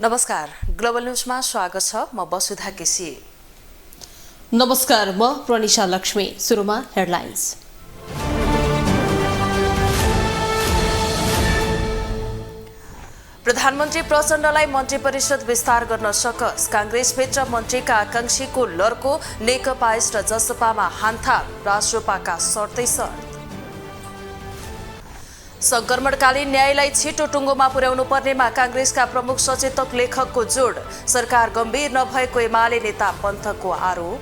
नमस्कार, ग्लोबल न्यूजमा स्वागत छ। म वसुधा केसी। नमस्कार, म प्रनिशा लक्ष्मी। सुरुमा हेडलाइन्स। प्रधानमन्त्री प्रचण्डलाई मन्त्री परिषद विस्तार गर्न सकस। कांग्रेसभित्र मन्त्रीका आकांक्षीको लड्को। नेकपा र जसपामा हान्थाप। राष्ट्रपाका सर्तै सर्त। संक्रमणकालीन न्यायलाई छिटो टुङ्गोमा पुर्याउनु पर्नेमा कांग्रेसका प्रमुख सचेतक लेखकको जोड। सरकार गम्भीर नभएको एमाले नेता पन्थको आरोप।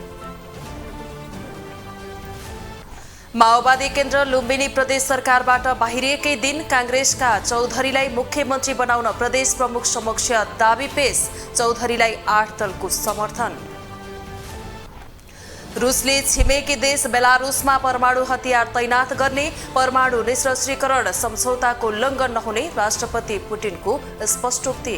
माओवादी केन्द्र लुम्बिनी प्रदेश सरकारबाट बाहिरिएकै दिन कांग्रेसका चौधरीलाई मुख्यमन्त्री बनाउन प्रदेश प्रमुख समक्ष दाबी पेश। चौधरीलाई 8 दलको समर्थन। रुसले छिमेकी देश बेलारुसमा परमाणु हतियार तैनात गर्ने। परमाणु निशस्त्रीकरण सम्झौताको उल्लङ्घन नहुने राष्ट्रपति पुटिनको स्पष्टोक्ति।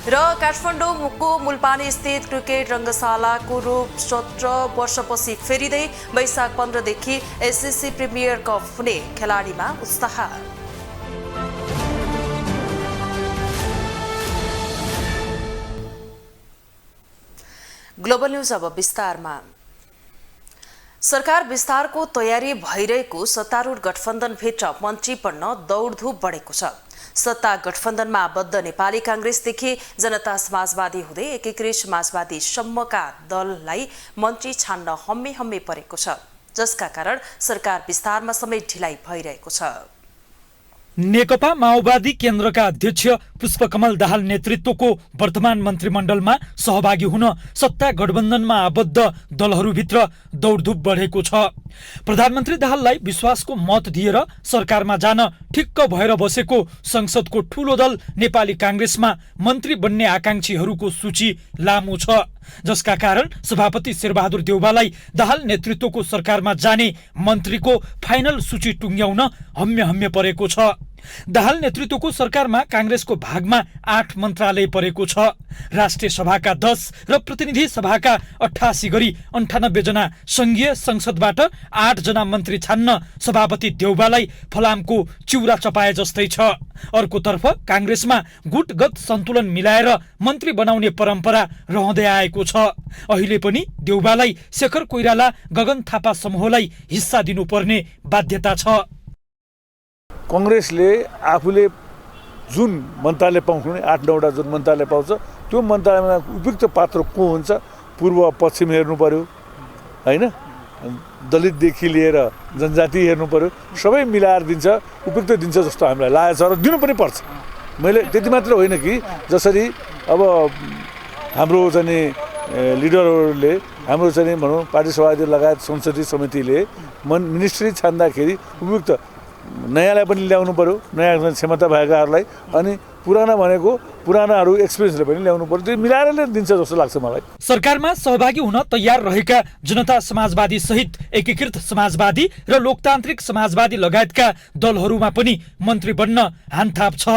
र काठमाडौँको मुलपानी स्थित क्रिकेट रङ्गशालाको रूप 17 वर्षपछि फेरिँदै वैशाख 15 देखि एसएससी प्रिमियर कप हुने। खेलाडीमा उत्साह। ग्लोबल न्यूज अब विस्तारमा। सरकार विस्तारको तयारी भइरहेको सत्तारूढ गठबन्धनभित्र मन्त्री बन्न दौडधुप बढेको छ। सत्ता गठबन्धनमा आबद्ध नेपाली कांग्रेसदेखि जनता समाजवादी हुँदै एकीकृत समाजवादी सम्मका दललाई मन्त्री छान्न हम्मे परेको छ, जसका कारण सरकार विस्तारमा समेत ढिलाइ भइरहेको छ। नेकपा माओवादी केन्द्रका अध्यक्ष पुष्पकमल दाहाल नेतृत्वको वर्तमान मन्त्रीमण्डलमा सहभागी हुन सत्ता गठबन्धनमा आबद्ध दलहरूभित्र दौडधुप बढेको छ। प्रधानमन्त्री दाहाललाई विश्वासको मत दिएर सरकारमा जान ठिक्क भएर बसेको संसदको ठूलो दल नेपाली कांग्रेसमा मन्त्री बन्ने आकांक्षीहरूको सूची लामो छ, जसका कारण सभापति शेरबहादुर देउवालाई दाहाल नेतृत्वको सरकारमा जाने मन्त्रीको फाइनल सूची टुङ्ग्याउन हम्मे परेको छ। दाहाल नेतृत्वको सरकारमा कांग्रेसको भागमा 8 मन्त्रालय परेको छ। राष्ट्रिय सभाका 10 र प्रतिनिधि सभाका 88 गरी 98 जना संघीय संसदबाट 8 जना मन्त्री छान्न सभापति देउवालाई फलामको चिउरा चपाए जस्तै छ। अर्कोतर्फ कांग्रेसमा गुटगत सन्तुलन मिलाएर मन्त्री बनाउने परम्परा रहँदै आएको छ। अहिले पनि देउवालाई शेखर कोइराला गगन थापा समूहलाई हिस्सा दिनुपर्ने बाध्यता छ। कांग्रेसले आफूले जुन मन्त्रालय पाउँछ, 8-9वटा जुन मन्त्रालय पाउँछ, त्यो मन्त्रालयमा उपयुक्त पात्र को हुन्छ, पूर्व पश्चिम हेर्नु पर्यो हैन, दलितदेखि लिएर जनजाति हेर्नु पर्यो, सबै मिलाएर दिन्छ, उपयुक्त दिन्छ जस्तो हामीलाई लागेको छ र दिनु पनि पर्छ। मैले त्यति मात्र होइन कि जसरी अब हाम्रो चाहिँ लिडरहरूले हाम्रो चाहिँ भनौँ पार्टी सभापति लगायत संसदीय समितिले मिनिस्ट्री छान्दाखेरि उपयुक्त नयाँलाई पनि ल्याउनु पर्यो, नयाँ क्षमता भएकाहरूलाई, अनि पुराना भनेको पुरानाहरू एक्सपिरियन्सले पनि ल्याउनु पर्यो। त्यो मिलाएर दिन्छ जस्तो लाग्छ मलाई। सरकारमा सहभागी हुन तयार रहेका जनता समाजवादी सहित एकीकृत समाजवादी र लोकतान्त्रिक समाजवादी लगायतका दलहरूमा पनि मन्त्री बन्न हानथाप छ।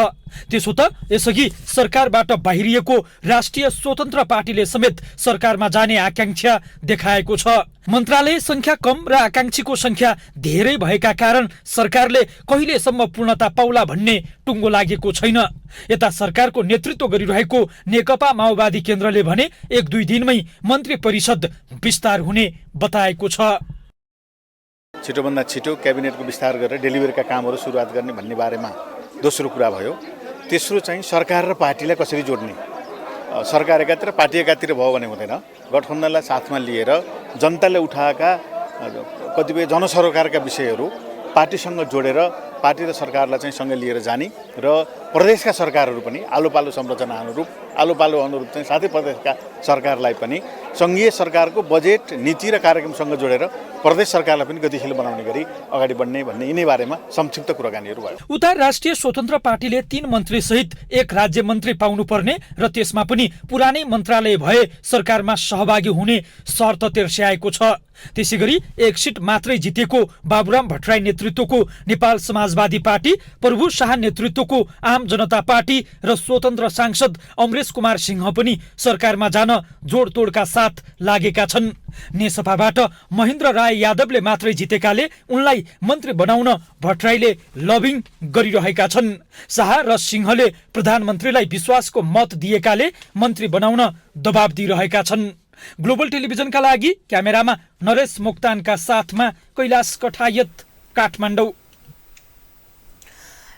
त्यसो त यसअघि सरकारबाट बाहिरिएको राष्ट्रिय स्वतन्त्र पार्टीले समेत सरकारमा जाने आकांक्षा देखाएको छ। मन्त्रालय संख्या कम र आकांक्षीको संख्या धेरै भएका कारण सरकारले कहिलेसम्म पूर्णता पाउला भन्ने टुङ्गो लागेको छैन। यता सरकारको नेतृत्व गरिरहेको नेकपा माओवादी केन्द्रले भने 1-2 दिनमै मन्त्री परिषद विस्तार हुने बताएको छ। छिटोभन्दा छिटो क्याबिनेटको विस्तार गरेर डेलिभरीका कामहरू सुरुवात गर्ने भन्ने बारेमा दोस्रो कुरा भयो। तेस्रो चाहिँ सरकार र पार्टीलाई कसरी जोड्ने, सरकार एकातिर पार्टी एकातिर भयो भने हुँदैन। गठबन्धनलाई साथमा लिएर जनताले उठाएका कतिपय जनसरोकारका विषयहरू पार्टीसँग जोडेर पार्टी र सरकारलाई चाहिँ सँगै लिएर जाने र प्रदेशका सरकारहरू पनि आलो पालो संरचना अनुरूप चाहिँ साथै प्रदेशका सरकारलाई पनि सङ्घीय सरकारको बजेट नीति र कार्यक्रमसँग जोडेर प्रदेश सरकारलाई पनि गतिशील बनाउने गरी अगाडि बढ्ने भन्ने यिनै बारेमा संक्षिप्त कुराकानीहरू भयो। उता राष्ट्रिय स्वतन्त्र पार्टीले 3 मन्त्री सहित 1 राज्य मन्त्री पाउनुपर्ने र त्यसमा पनि पुरानै मन्त्रालय भए सरकारमा सहभागी हुने शर्त तेर्स्याएको छ। त्यसैगरी 1 सिट मात्रै जितेको बाबुराम भट्टराई नेतृत्वको नेपाल समाजवादी पार्टी, प्रभु शाह नेतृत्वको आम जनता पार्टी र स्वतन्त्र सांसद अमरेश महेश कुमार सिंह पनि सरकारमा जान जोडतोडका साथ लागेका छन्। नेसपाबाट महेन्द्र राय यादवले मात्रै जितेकाले उनलाई मन्त्री बनाउन भट्टराईले लबिङ गरिरहेका छन्। शाह र सिंहले प्रधानमन्त्रीलाई विश्वासको मत दिएकाले मन्त्री बनाउन दबाब दिइरहेका छन्। ग्लोबल टेलिभिजनका लागि क्यामेरामा नरेश मोक्तानका साथमा कैलाश कठायत, काठमाडौँ।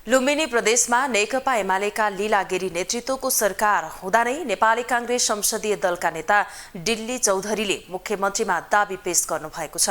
लुम्बिनी प्रदेशमा नेकपा एमालेका लीला गिरी नेतृत्वको सरकार हुँदा नै नेपाली कांग्रेस संसदीय दलका नेता डिल्ली चौधरीले मुख्यमन्त्रीमा दाबी पेश गर्नुभएको छ।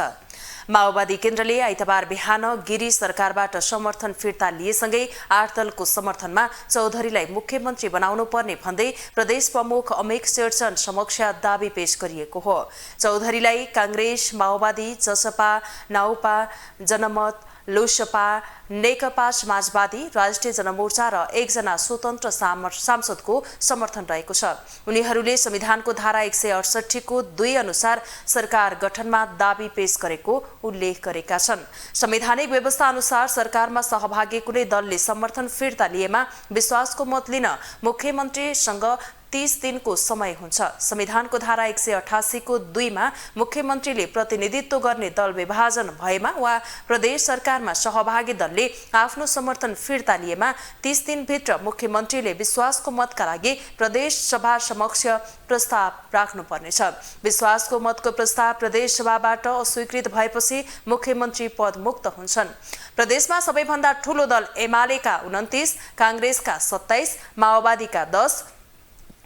माओवादी केन्द्रले आइतबार बिहान गिरी सरकारबाट समर्थन फिर्ता लिएसँगै 8 दलको समर्थनमा चौधरीलाई मुख्यमन्त्री बनाउनु पर्ने भन्दै प्रदेश प्रमुख अमिक शेरचन समक्ष दाबी पेश गरिएको हो। चौधरीलाई कांग्रेस, माओवादी, जसपा, नाउपा, जनमत, लोसपा, नेकपा समाजवादी, राष्ट्रिय जनमोर्चा र एकजना स्वतन्त्र सांसदको समर्थन रहेको छ। उनीहरूले संविधानको धारा 168 को 2 अनुसार सरकार गठनमा दाबी पेश गरेको उल्लेख गरेका छन्। संवैधानिक व्यवस्था अनुसार सरकारमा सहभागी कुनै दलले समर्थन फिर्ता लिएमा विश्वासको मत लिन मुख्यमन्त्रीसँग 30 दिनको समय हुन्छ। संविधानको धारा 188 को 2 मा मुख्यमन्त्रीले प्रतिनिधित्व गर्ने दल विभाजन भएमा वा प्रदेश सरकारमा सहभागी दलले आफ्नो समर्थन फिर्ता लिएमा 30 दिनभित्र मुख्यमन्त्रीले विश्वासको मतका लागि प्रदेश सभा समक्ष प्रस्ताव राख्नुपर्नेछ। विश्वासको मतको प्रस्ताव प्रदेश सभाबाट अस्वीकृत भएपछि मुख्यमन्त्री पद मुक्त हुन्छन्। प्रदेशमा सबैभन्दा ठूलो दल एमालेका 29, कांग्रेसका 27, माओवादीका 10,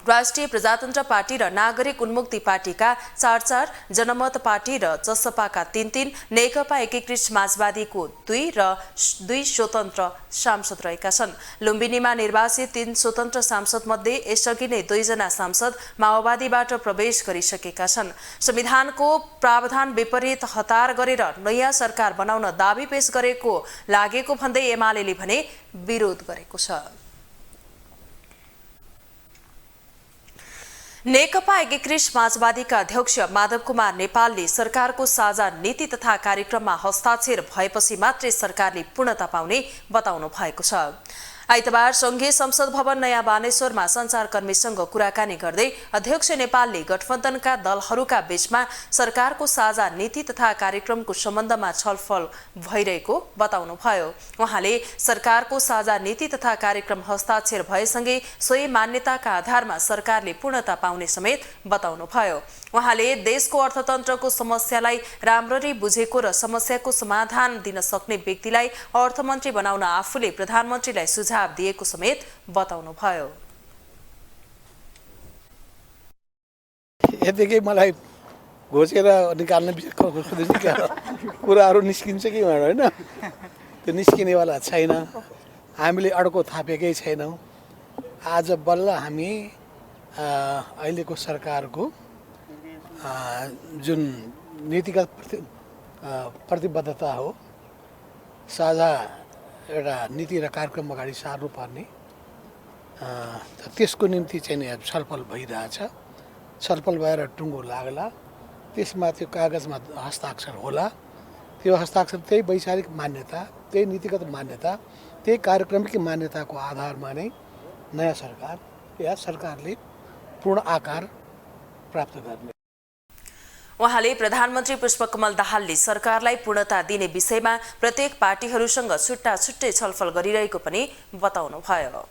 राष्ट्रिय प्रजातन्त्र पार्टी र नागरिक उन्मुक्ति पार्टीका 4-4, जनमत पार्टी र जसपाका 3-3, नेकपा एकीकृत समाजवादीको 2 र 2 स्वतन्त्र सांसद रहेका छन्। लुम्बिनीमा निर्वाचित 3 स्वतन्त्र सांसद मध्ये यसअघि नै 2 जना सांसद माओवादीबाट प्रवेश गरिसकेका छन्। संविधानको प्रावधान विपरीत हतार गरेर नयाँ सरकार बनाउन दाबी पेश गरेको लागेको भन्दै एमालेले भने विरोध गरेको छ। नेकपा एकीकृत समाजवादीका अध्यक्ष माधव कुमार नेपालले सरकारको साझा नीति तथा कार्यक्रममा हस्ताक्षर भएपछि मात्रै सरकारले पूर्णता पाउने बताउनु भएको छ। आइतबार संघीय संसद भवन नयाँ बानेश्वरमा सञ्चारकर्मीसँग कुराकानी गर्दै अध्यक्ष नेपालले गठबन्धनका दलहरूका बीचमा सरकारको साझा नीति तथा कार्यक्रमको सम्बन्धमा छलफल भइरहेको बताउनुभयो। उहाँले सरकारको साझा नीति तथा कार्यक्रम हस्ताक्षर भएसँगै सोही मान्यताका आधारमा सरकारले पूर्णता पाउने समेत बताउनुभयो। उहाँले देशको अर्थतन्त्रको समस्यालाई राम्ररी बुझेको र समस्याको समाधान दिन सक्ने व्यक्तिलाई अर्थमन्त्री बनाउन आफूले प्रधानमन्त्रीलाई सुझाव दिएको समेत बताउनुभयो। यतिकै मलाई घोचेर निकाल्न कुराहरू निस्किन्छ कि होइन, त्यो निस्किनेवाला छैन। हामीले अड्को थापेकै छैनौँ। आज बल्ल हामी अहिलेको सरकारको जुन नीतिगत प्रतिबद्धता हो, साझा एउटा नीति र कार्यक्रम अगाडि सार्नुपर्ने, त्यसको निम्ति चाहिँ छलफल भइरहेछ। छलफल भएर टुङ्गो लाग्ला, त्यसमा त्यो कागजमा हस्ताक्षर होला। त्यो हस्ताक्षर त्यही वैचारिक मान्यता, त्यही नीतिगत मान्यता, त्यही कार्यक्रमिक मान्यताको आधारमा नै नयाँ सरकार या सरकारले पूर्ण आकार प्राप्त गर्ने। उहाँले प्रधानमन्त्री पुष्पकमल दाहालले सरकारलाई पूर्णता दिने विषयमा प्रत्येक पार्टीहरूसँग छुट्टा छुट्टै छलफल गरिरहेको पनि बताउनुभयो।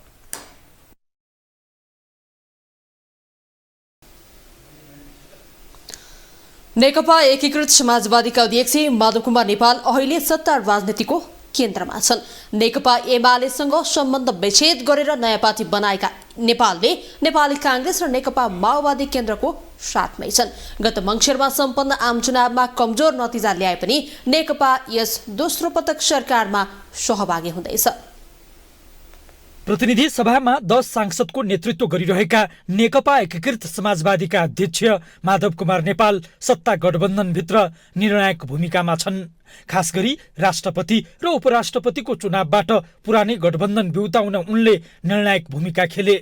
नेकपा एकीकृत समाजवादीका अध्यक्ष माधव कुमार नेपाल अहिले सत्ता राजनीतिको केन्द्रमा छन्। नेकपा एमालेसँग सम्बन्ध विच्छेद गरेर नयाँ पार्टी बनाएका नेपालले नेपाली कांग्रेस र नेकपा माओवादी केन्द्रको साथमै छन्। गत मङ्सिरमा सम्पन्न आम चुनावमा कमजोर नतिजा ल्याए पनि नेकपा यस दोस्रो पटक सरकारमा सहभागी हुँदैछ। प्रतिनिधि सभामा 10 सांसदको नेतृत्व गरिरहेका नेकपा एकीकृत समाजवादीका अध्यक्ष माधव कुमार नेपाल सत्ता गठबन्धनभित्र निर्णायक भूमिकामा छन्। खास गरी राष्ट्रपति र उपराष्ट्रपतिको चुनावबाट पुरानै गठबन्धन बिउताउन उनले निर्णायक भूमिका खेले।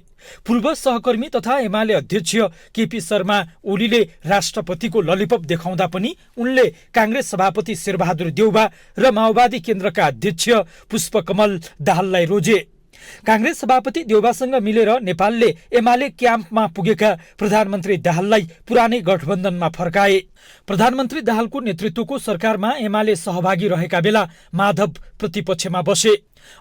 पूर्व सहकर्मी तथा एमाले अध्यक्ष केपी शर्मा ओलीले राष्ट्रपतिको ललिपप देखाउँदा पनि उनले कांग्रेस सभापति शेरबहादुर देउबा र माओवादी केन्द्रका अध्यक्ष पुष्पकमल दाहाललाई रोजे। कांग्रेस सभापति देउबासँग मिलेर नेपालले एमाले क्याम्पमा पुगेका प्रधानमन्त्री दाहाललाई पुरानै गठबन्धनमा फर्काए। प्रधानमन्त्री दाहालको नेतृत्वको सरकारमा एमाले सहभागी रहेका बेला माधव प्रतिपक्षमा बसे।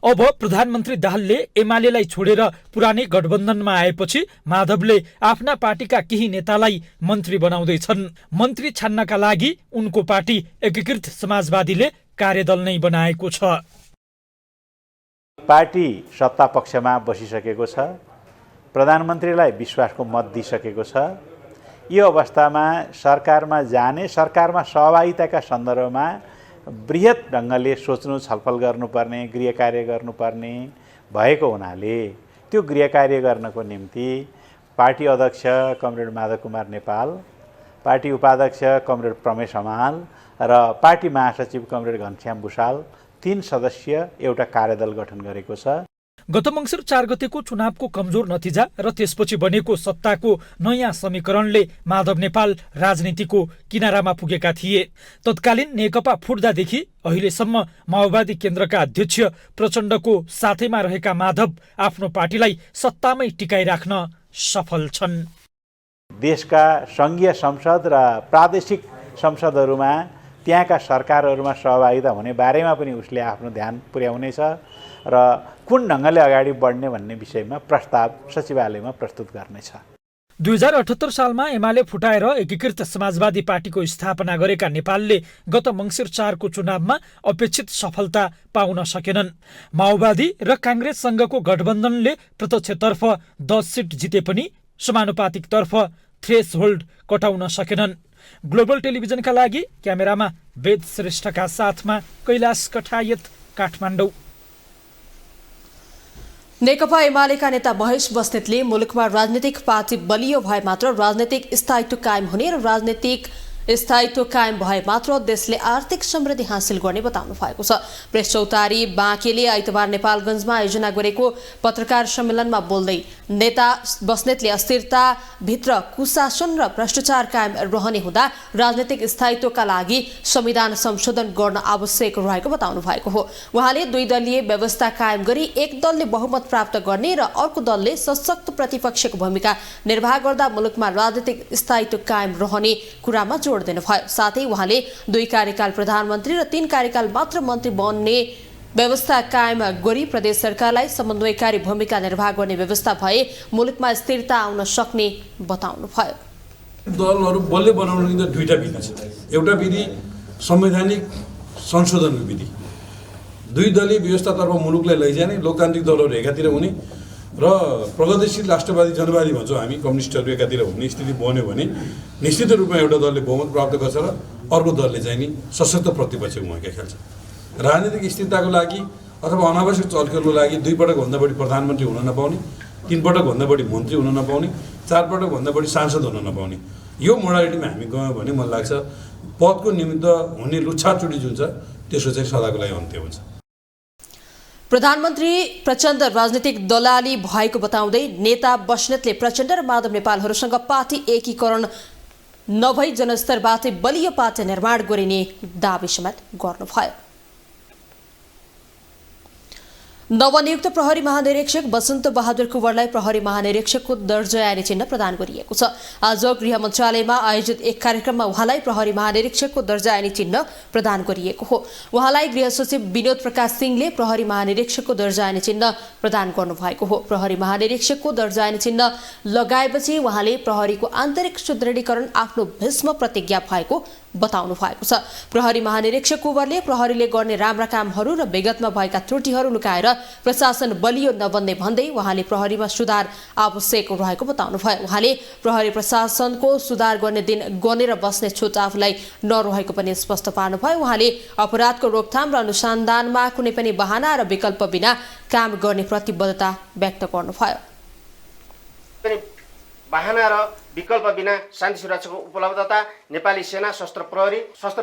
अब प्रधानमन्त्री दाहालले एमालेलाई छोडेर पुरानै गठबन्धनमा आएपछि माधवले आफ्ना पार्टीका केही नेतालाई मन्त्री बनाउँदैछन्। मन्त्री छान्नका लागि उनको पार्टी एकीकृत समाजवादीले कार्यदल नै बनाएको छ। पार्टी सत्ता पक्षमा बसिसकेको छ, प्रधानमन्त्रीलाई विश्वासको मत दिइसकेको छ। यो अवस्थामा सरकारमा जाने, सरकारमा सहभागिताका सन्दर्भमा बृहत ढङ्गले सोच्नु, छलफल गर्नुपर्ने, गृह कार्य गर्नुपर्ने भएको हुनाले त्यो गृह कार्य गर्नको निम्ति पार्टी अध्यक्ष कमरेड माधव कुमार नेपाल, पार्टी उपाध्यक्ष कमरेड प्रमेश हमाल र पार्टी महासचिव कमरेड घनश्याम भुषाल 3 सदस्य एउटा कार्यदल गठन गरेको छ। गत मङ्सिर 4 गतेको चुनावको कमजोर नतिजा र त्यसपछि बनेको सत्ताको नयाँ समीकरणले माधव नेपाल राजनीतिको किनारामा पुगेका थिए। तत्कालीन नेकपा फुट्दादेखि अहिलेसम्म माओवादी केन्द्रका अध्यक्ष प्रचण्डको साथैमा रहेका माधव आफ्नो पार्टीलाई सत्तामै टिकाइराख्न सफल छन्। देशका संघीय संसद र प्रादेशिक संसदहरूमा त्यहाँका सरकारहरूमा सहभागिता हुने बारेमा पनि उसले आफ्नो ध्यान पुर्याउनेछ र कुन ढङ्गले अगाडि बढ्ने भन्ने विषयमा प्रस्ताव सचिवालयमा प्रस्तुत गर्नेछ। 2078 सालमा एमाले फुटाएर एकीकृत समाजवादी पार्टीको स्थापना गरेका नेपालले गत मङ्सिर 4 को चुनावमा अपेक्षित सफलता पाउन सकेनन्। माओवादी र काङ्ग्रेससँगको गठबन्धनले प्रत्यक्षतर्फ 10 सिट जिते पनि समानुपातिकतर्फ थ्रेसहोल्ड कटाउन सकेनन्। ग्लोबल टेलिभिजनका लागि क्यामेरामा वेद श्रेष्ठका साथमा कैलाश कठायत, काठमाडौँ। नेकपा एमालेका नेता महेश बस्नेतले मुलुकमा राजनीतिक पार्टी बलियो भए मात्र राजनीतिक स्थायित्व कायम हुने र राजनीतिक स्थायित्व कायम भए मात्र देशले आर्थिक समृद्धि हासिल गर्ने बताउनु भएको छ। प्रेस चौतारी बाँकेले आइतबार नेपालगञ्जमा आयोजना गरेको पत्रकार सम्मेलनमा बोल्दै नेता बस्नेतले अस्थिरताभित्र कुशासन र भ्रष्टाचार कायम रहने हुँदा राजनीतिक स्थायित्वका लागि संविधान संशोधन गर्न आवश्यक रहेको बताउनु भएको हो। उहाँले 2 दलीय व्यवस्था कायम गरी एक दलले बहुमत प्राप्त गर्ने र अर्को दलले सशक्त प्रतिपक्षको भूमिका निर्वाह गर्दा मुलुकमा राजनीतिक स्थायित्व कायम रहने कुरामा जोड दिनुभयो। साथै उहाँले 2 कार्यकाल प्रधानमन्त्री र 3 कार्यकाल मात्र मन्त्री बन्ने व्यवस्था कायम गरी प्रदेश सरकारलाई समन्वयकारी भूमिका निर्वाह गर्ने व्यवस्था भए मुलुकमा स्थिरता आउन सक्ने बताउनुभयो। दलहरू बल्ल बनाउनको निम्ति 2टा विधि छ। एउटा विधि संवैधानिक संशोधनको विधि, 2 दलीय व्यवस्थातर्फ मुलुकलाई लैजाने, लोकतान्त्रिक दलहरू एकातिर हुने र प्रगतिशील राष्ट्रवादी जनवादी भन्छौँ हामी कम्युनिस्टहरू एकातिर हुने स्थिति बन्यो भने निश्चित रूपमा एउटा दलले बहुमत प्राप्त गर्छ र अर्को दलले चाहिँ नि सशक्त प्रतिपक्षको भूमिका खेल्छ। राजनीतिक स्थिरताको लागि अथवा अनावश्यक चलखेलको लागि 2 पटकभन्दा बढी प्रधानमन्त्री हुन नपाउने, 3 पटकभन्दा बढी मन्त्री हुन नपाउने, 4 पटकभन्दा बढी सांसद हुन नपाउने, यो मोडालिटीमा हामी गयौँ भने मलाई लाग्छ पदको निमित्त हुने लुच्छाचुडी जुन छ त्यसो चाहिँ सदाको लागि अन्त्य हुन्छ। प्रधानमन्त्री प्रचण्ड राजनीतिक दलाली भएको बताउँदै नेता बस्नेतले प्रचण्ड र माधव नेपालहरूसँग पार्टी एकीकरण नभई जनस्तरबाटै बलियो पार्टी निर्माण गरिने दावी समेत गर्नुभयो। नवनियुक्त प्रहरी महानिरीक्षक बसन्त बहादुर कुँवरलाई प्रहरी महानिरीक्षकको दर्जा यानि चिन्ह प्रदान गरिएको छ। आज गृह मन्त्रालयमा आयोजित एक कार्यक्रममा उहाँलाई प्रहरी महानिरीक्षकको दर्जा यानि चिन्ह प्रदान गरिएको हो। उहाँलाई गृह सचिव विनोद प्रकाश सिंहले प्रहरी महानिरीक्षकको दर्जा यानि चिन्ह प्रदान गर्नुभएको हो। प्रहरी महानिरीक्षकको दर्जा यानि चिन्ह लगाएपछि उहाँले प्रहरीको आन्तरिक सुदृढीकरण आफ्नो भीष्म प्रतिज्ञा भएको बताउनु भएको छ। प्रहरी महानिरीक्षक कुँवरले प्रहरीले गर्ने राम्रा कामहरू र विगतमा भएका त्रुटिहरू लुकाएर प्रशासन बलियो नबन्ने भन्दै उहाँले प्रहरीमा सुधार आवश्यक रहेको बताउनु भयो। उहाँले प्रहरी प्रशासनको सुधार गर्ने दिन गनेर बस्ने छुट आफूलाई नरहेको पनि स्पष्ट पार्नुभयो। उहाँले अपराधको रोकथाम र अनुसन्धानमा कुनै पनि बहाना र विकल्प बिना काम गर्ने प्रतिबद्धता व्यक्त गर्नुभयो। बहाना र विकल्प बिना शान्ति सुरक्षाको उपलब्धता, नेपाली सेना, सशस्त्र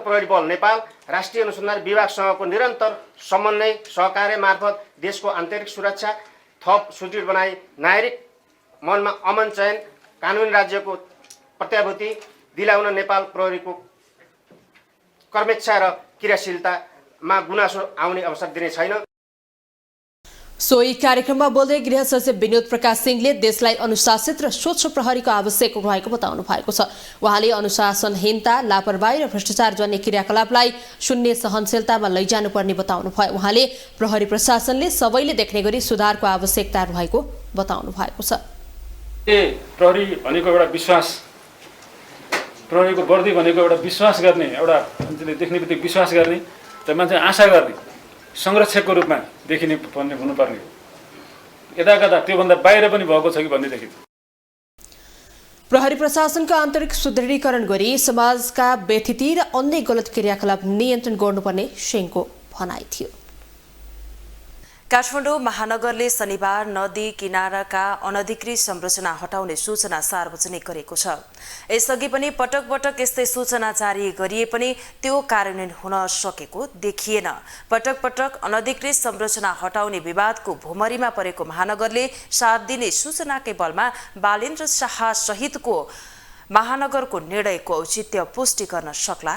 प्रहरी बल नेपाल, राष्ट्रिय अनुसन्धान विभागसँगको निरन्तर समन्वय सहकार्य मार्फत देशको आन्तरिक सुरक्षा थप सुदृढ बनाई नागरिक मनमा अमन चयन कानुनी राज्यको प्रत्याभूति दिलाउन नेपाल प्रहरीको कर्मेच्छा र क्रियाशीलतामा गुनासो आउने अवसर दिने छैन। सोही कार्यक्रममा बोल्दै गृह सचिव विनोद प्रकाश सिंहले देशलाई अनुशासित र स्वच्छ प्रहरीको आवश्यक रहेको बताउनु भएको छ। उहाँले अनुशासनहीनता, लापरवाही र भ्रष्टाचार जन्य क्रियाकलापलाई शून्य सहनशीलतामा लैजानुपर्ने बताउनु भयो। उहाँले प्रहरी प्रशासनले सबैले देख्ने गरी सुधारको आवश्यकता रहेको बताउनु भएको छ। प्रहरी भनेको एउटा विश्वास, प्रहरीको वर्दी भनेको एउटा विश्वास गर्ने, एउटा मान्छेले देख्ने बित्तिकै विश्वास गर्ने र मान्छे आशा गर्ने संरक्षकको रूपमा देखिने भन्ने हुनुपर्ने हो। यदाकदा त्योभन्दा बाहिर पनि भएको छ कि भन्ने देखिन्छ। प्रहरी प्रशासनको आन्तरिक सुदृढीकरण गरी समाजका व्यथिति र अन्य गलत क्रियाकलाप नियन्त्रण गर्नुपर्ने सिंहको भनाइ थियो। काठमाडौँ महानगरले शनिबार नदी किनाराका अनधिकृत संरचना हटाउने सूचना सार्वजनिक गरेको छ। यसअघि पनि पटक पटक यस्तै सूचना जारी गरिए पनि त्यो कार्यान्वयन हुन सकेको देखिएन। पटक पटक अनधिकृत संरचना हटाउने विवादको भुमरीमा परेको महानगरले 7 दिने सूचनाकै बलमा बालेन्द्र शाह सहितको महानगरको निर्णयको औचित्य पुष्टि गर्न सक्ला।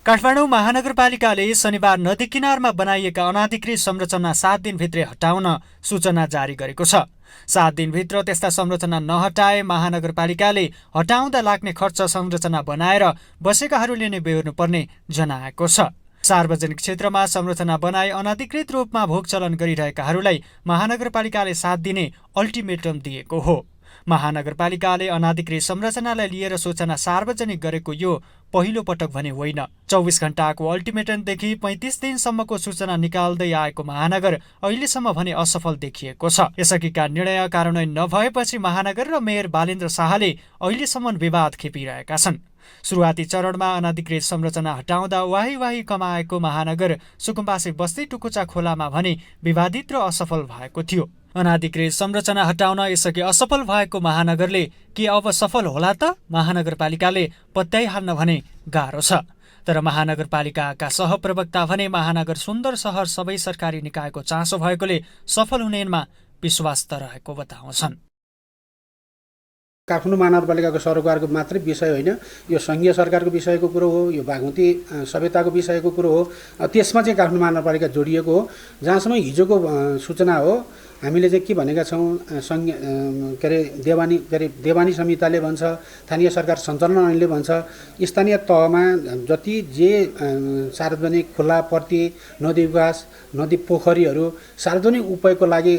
काठमाडौँ महानगरपालिकाले शनिबार नदी किनारमा बनाइएका अनाधिकृत संरचना 7 दिनभित्रै हटाउन सूचना जारी गरेको छ। 7 दिनभित्र त्यस्ता संरचना नहटाए महानगरपालिकाले हटाउँदा लाग्ने खर्च संरचना बनाएर बसेकाहरूले नै बेहोर्नुपर्ने जनाएको छ। सार्वजनिक क्षेत्रमा संरचना बनाई अनाधिकृत रूपमा भोग चलन गरिरहेकाहरूलाई महानगरपालिकाले 7 दिने अल्टिमेटम दिएको हो। महानगरपालिकाले अनाधिकृत संरचनालाई लिएर सूचना सार्वजनिक गरेको यो पहिलो पटक भने होइन। 24 घण्टाको अल्टिमेटमदेखि 35 दिनसम्मको सूचना निकाल्दै आएको महानगर अहिलेसम्म भने असफल देखिएको छ। यसअघिका निर्णय कार्यान्वयन नभएपछि महानगर र मेयर बालेन्द्र शाहले अहिलेसम्म विवाद खेपिरहेका छन्। सुरुवाती चरणमा अनाधिकृत संरचना हटाउँदा वाही कमाएको महानगर सुकुम्बासी बस्ती टुकुचा खोलामा भने विवादित र असफल भएको थियो। अनाधिकृत संरचना हटाउन यसअघि असफल भएको महानगरले के अब सफल होला त? महानगरपालिकाले पत्याइहाल्न भने गाह्रो छ। तर महानगरपालिकाका सहप्रवक्ता भने महानगर सुन्दर सहर सबै सरकारी निकायको चासो भएकोले सफल हुनेमा विश्वास त रहेको बताउँछन्। काठमाडौँ महानगरपालिकाको सरोकारको मात्रै विषय होइन, यो सङ्घीय सरकारको विषयको कुरो हो, यो बागमती सभ्यताको विषयको कुरो हो। त्यसमा चाहिँ काठमाडौँ महानगरपालिका जोडिएको हो। जहाँसम्म हिजोको सूचना हो, हामीले चाहिँ के भनेका छौँ, देवानी संहिताले भन्छ, स्थानीय सरकार सञ्चालन ऐनले भन्छ, स्थानीय तहमा जति जे सार्वजनिक खोला पर्ती, नदी विकास, नदी पोखरीहरू सार्वजनिक उपयोगको लागि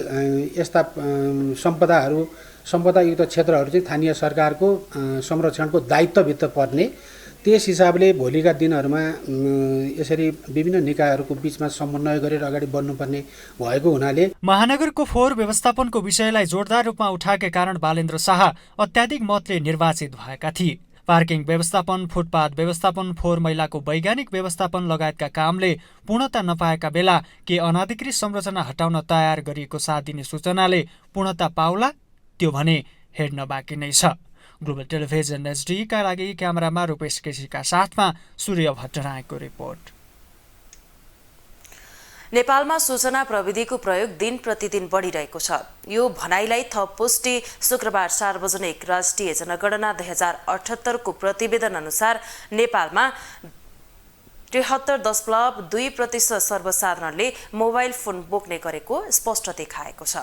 यस्ता सम्पदायुक्त क्षेत्रहरू चाहिँ स्थानीय सरकारको संरक्षणको दायित्वभित्र पर्ने। त्यस हिसाबले भोलिका दिनहरूमा यसरी विभिन्न निकायहरूको बीचमा समन्वय गरेर अगाडि बढ्नुपर्ने भएको हुनाले महानगरको फोहोर व्यवस्थापनको विषयलाई जोरदार रूपमा उठाएकै कारण बालेन्द्र शाह अत्याधिक मतले निर्वाचित भएका थिए। पार्किङ व्यवस्थापन, फुटपाथ व्यवस्थापन, फोहोर मैलाको वैज्ञानिक व्यवस्थापन लगायतका कामले पूर्णता नपाएका बेला के अनाधिकृत संरचना हटाउन तयार गरिएको 7 दिने सूचनाले पूर्णता पाउला? त्यो भने हेर्न बाँकी नै छ। ग्लोबल टेलिभिजन एचडीका लागि क्यामेरामा रूपेश केसीका साथमा सूर्य भट्टराईको रिपोर्ट। नेपालमा सूचना प्रविधिको प्रयोग दिन प्रतिदिन बढिरहेको छ। यो भनाइलाई थप पुष्टि शुक्रबार सार्वजनिक राष्ट्रिय जनगणना 2078 को प्रतिवेदन अनुसार नेपालमा 73.2% सर्वसाधारणले मोबाइल फोन बोक्ने गरेको स्पष्ट देखाएको छ।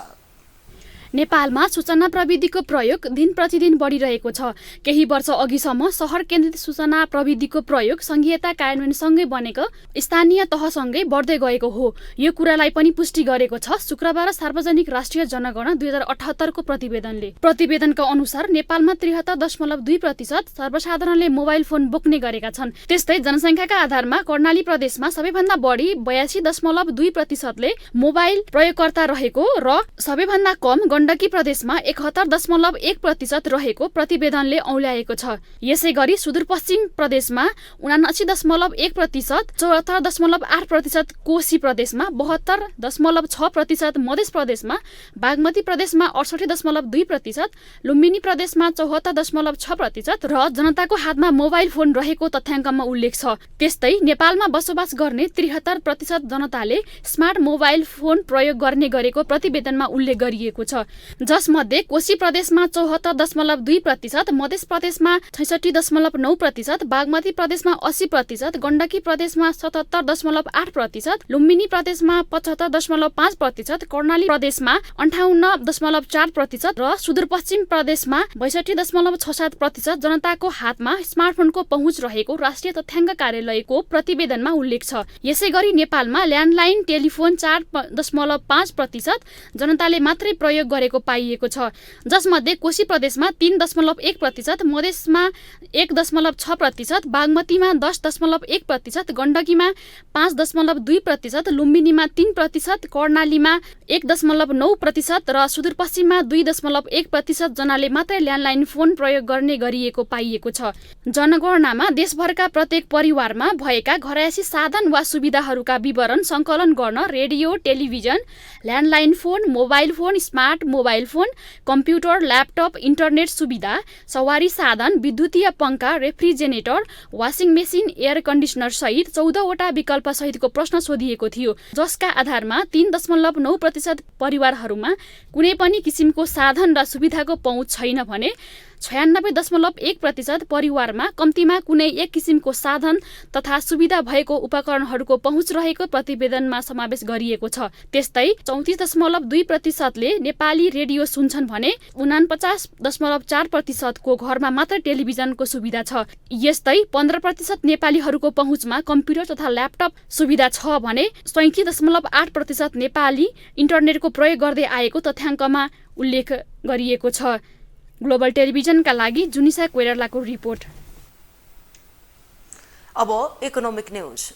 नेपालमा सूचना प्रविधिको प्रयोग दिन प्रतिदिन बढिरहेको छ। केही वर्ष अघिसम्म शहर केन्द्रित सूचना प्रविधिको प्रयोग संघीयता कार्यान्वयनसँगै बनेको स्थानीय तहसँगै बढ्दै गएको हो। यो कुरालाई पनि पुष्टि गरेको छ शुक्रबार सार्वजनिक राष्ट्रिय जनगणना 2078 को प्रतिवेदनले। प्रतिवेदनका अनुसार नेपालमा 73.2% सर्वसाधारणले मोबाइल फोन बोक्ने गरेका छन्। त्यस्तै जनसङ्ख्याका आधारमा कर्णाली प्रदेशमा सबैभन्दा बढी 82.2%ले मोबाइल प्रयोगकर्ता रहेको र सबैभन्दा कम गण्डकी प्रदेशमा 71.1% रहेको प्रतिवेदनले औल्याएको छ। यसै गरी सुदूरपश्चिम प्रदेशमा 79.1%, 74.8% कोशी प्रदेशमा, 72.6% मध्य प्रदेशमा, बागमती प्रदेशमा 68.2%, लुम्बिनी प्रदेशमा 74.6% र जनताको हातमा मोबाइल फोन रहेको तथ्याङ्कमा उल्लेख छ। त्यस्तै नेपालमा बसोबास गर्ने 73% जनताले स्मार्ट मोबाइल फोन प्रयोग गर्ने गरेको प्रतिवेदनमा उल्लेख गरिएको छ। जसमध्ये कोशी प्रदेशमा 74.2%, मध्य प्रदेशमा 66.9%, बागमती प्रदेशमा 80%, गण्डकी प्रदेशमा 77.8%, लुम्बिनी प्रदेशमा 75.5%, कर्णाली प्रदेशमा 58.4% र सुदूरपश्चिम प्रदेशमा 62.67% जनताको हातमा स्मार्टफोनको पहुँच रहेको राष्ट्रिय तथ्याङ्क कार्यालयको प्रतिवेदनमा उल्लेख छ। यसैगरी नेपालमा ल्यान्डलाइन टेलिफोन 4.5% जनताले मात्रै प्रयोग गरेको पाइएको छ, जसमध्ये कोशी प्रदेशमा 3.1%, मधेसमा 1.6%, बागमतीमा 10.1%, गण्डकीमा 5.2%, लुम्बिनीमा 3%, कर्णालीमा 1.9% र सुदूरपश्चिममा 2.1% जनाले मात्रै ल्यान्डलाइन फोन प्रयोग गर्ने गरिएको पाइएको छ। जनगणनामा देशभरका प्रत्येक परिवारमा भएका घरायसी साधन वा सुविधाहरूका विवरण सङ्कलन गर्न radio, television, landline phone, mobile phone, smart mobile phone, computer, laptop, internet सुविधा, सवारी साधन, विद्युतीय पङ्खा, refrigerator, washing machine, air conditioner सहित 14वटा विकल्प सहितको प्रश्न सोधिएको थियो, जसका आधारमा 3.9% परिवारहरूमा कुनै पनि किसिमको साधन र सुविधाको पहुँच छैन भने 96.1% परिवारमा कम्तीमा कुनै एक किसिमको साधन तथा सुविधा भएको उपकरणहरूको पहुँच रहेको प्रतिवेदनमा समावेश गरिएको छ। त्यस्तै 34.2%ले नेपाली रेडियो सुन्छन् भने 49.4% को घरमा मात्र टेलिभिजनको सुविधा छ। यस्तै 15% नेपालीहरूको पहुँचमा कम्प्युटर तथा ल्यापटप सुविधा छ भने 37.8% नेपाली इन्टरनेटको प्रयोग गर्दै आएको तथ्याङ्कमा उल्लेख गरिएको छ। ग्लोबल टेलिभिजनका लागि जुनिसा कोइरालाको रिपोर्ट। अब इकोनोमिक न्यूज।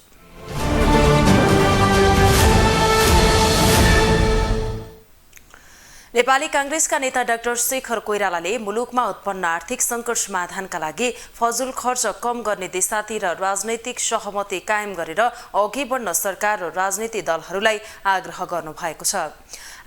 नेपाली कांग्रेसका नेता डाक्टर शेखर कोइरालाले मुलुकमा उत्पन्न आर्थिक संकट समाधानका लागि फजुल खर्च कम गर्ने दिशातिर राजनैतिक सहमति कायम गरेर अघि बढ्न सरकार र राजनीतिक दलहरूलाई आग्रह गर्नुभएको छ।